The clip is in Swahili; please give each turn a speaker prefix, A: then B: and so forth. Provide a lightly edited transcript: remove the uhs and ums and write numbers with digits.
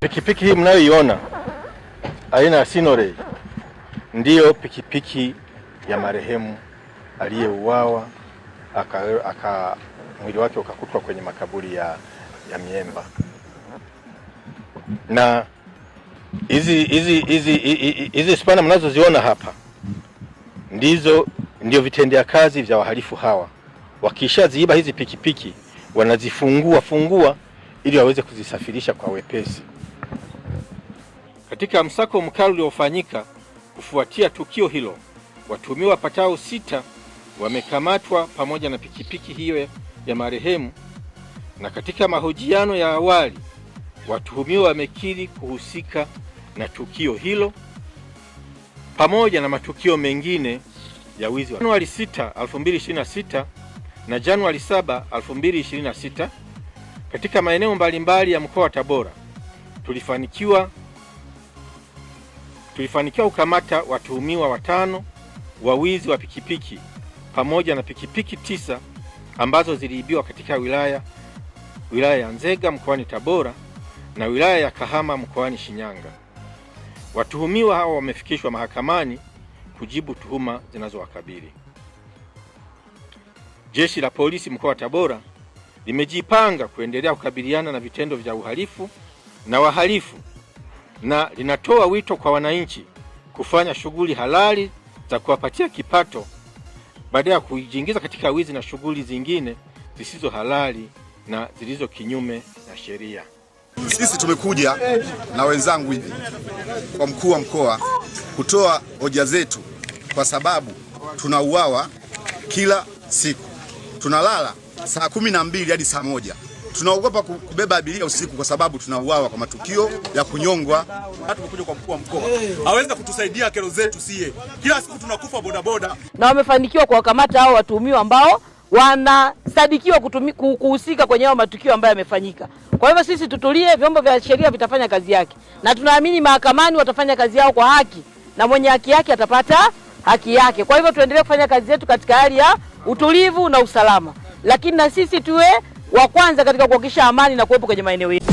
A: Pikipiki hii mnayoiona aina ya Sinore ndiyo pikipiki ya marehemu aliyeuawa mwili wake ukakutwa kwenye makaburi ya Miemba. Na hizi spana mnazoziona hapa ndio vitendea kazi vya wahalifu hawa. Wakishaziiba hizi pikipiki wanazifungua ili waweze kuzisafirisha kwa wepesi. Katika msako mkali uliofanyika kufuatia tukio hilo, watuhumiwa wapatao 6 wamekamatwa pamoja na pikipiki hiyo ya marehemu, na katika mahojiano ya awali watuhumiwa wamekiri kuhusika na tukio hilo pamoja na matukio mengine ya wizi. Januari 6, 2026 na Januari 7, 2026 katika maeneo mbalimbali ya mkoa wa Tabora tulifanikiwa kukamata watuhumiwa 5 wa wizi wa pikipiki pamoja na pikipiki 9 ambazo ziliibiwa katika wilaya ya Nzega mkoani Tabora na wilaya ya Kahama mkoani Shinyanga. Watuhumiwa hao wamefikishwa mahakamani kujibu tuhuma zinazowakabili. Jeshi la Polisi mkoa wa Tabora limejipanga kuendelea kukabiliana na vitendo vya uhalifu na wahalifu, na linatoa wito kwa wananchi kufanya shughuli halali za kuwapatia kipato badala ya kujiingiza katika wizi na shughuli zingine zisizo halali na zilizo kinyume na sheria.
B: Sisi tumekuja na wenzangu hivi kwa mkuu wa mkoa kutoa hoja zetu, kwa sababu tunauawa kila siku, tunalala saa 12 hadi saa 1. Tunaogopa kubeba abiria usiku kwa sababu tunauawa kwa matukio ya kunyongwa.
C: Tumekuja kwa mkuu wa mkoa aweza kutusaidia kero zetu, sie kila siku tunakufa bodaboda,
D: na wamefanikiwa kuwakamata hao watuhumiwa ambao wanasadikiwa kuhusika kwenye hao matukio ambayo yamefanyika. Kwa hivyo sisi tutulie, vyombo vya sheria vitafanya kazi yake, na tunaamini mahakamani watafanya kazi yao kwa haki na mwenye haki yake atapata haki yake. Kwa hivyo tuendelee kufanya kazi yetu katika hali ya utulivu na usalama, lakini na sisi tuwe wa kwanza katika kuhakikisha amani na kuwepo kwenye maeneo yetu.